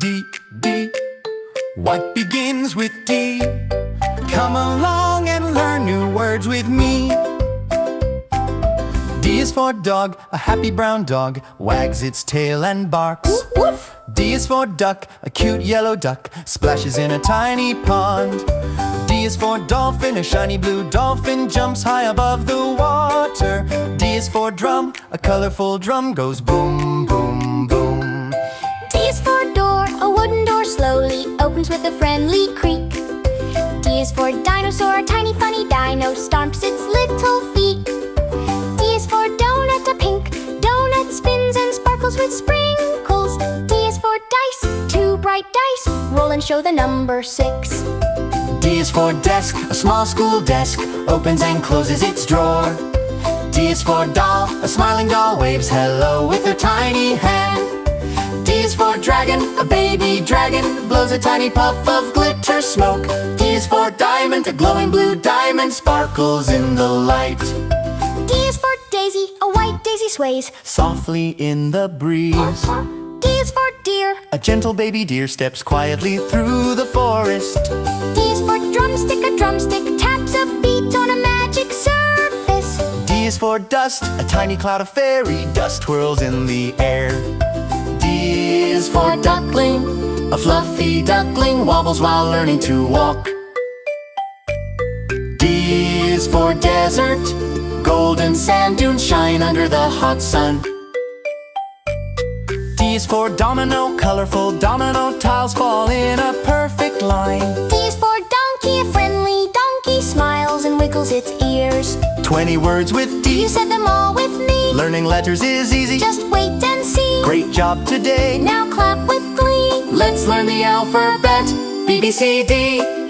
D, D. What begins with D? Come along and learn new words with me. D is for dog, a happy brown dog wags its tail and barks. Woof, woof. D is for duck, a cute yellow duck splashes in a tiny pond. D is for dolphin, a shiny blue dolphin jumps high above the water. D is for drum, a colorful drum goes boom, boom, boom. D is for door, a wooden door slowly opens with a friendly creak. D is for dinosaur, a tiny funny dino stomps its little feet. D is for donut, a pink donut spins and sparkles with sprinkles. D is for dice, two bright dice roll and show the number 6. D is for desk, a small school desk opens and closes its drawer. D is for doll, a smiling doll waves hello with her tiny hand. D is for dragon, a baby dragon blows a tiny puff of glitter smoke. D is for diamond, a glowing blue diamond sparkles in the light. D is for daisy, a white daisy sways Softly in the breeze. D is for deer, A gentle baby deer steps quietly through the forest. D is for drumstick, a drumstick taps a beat on a magic surface. D is for dust, a tiny cloud of fairy dust twirls in the air. D is for duckling, a fluffy duckling wobbles while learning to walk. D is for desert, golden sand dunes shine under the hot sun. D is for domino, colorful domino tiles fall in a perfect line. D is for donkey, a friendly donkey smiles and wiggles its ears. 20 words with D. You said them all with me. Learning letters is easy. Just wait and see. Great job today. Now clap with glee. Let's learn the alphabet. B, B, C, D.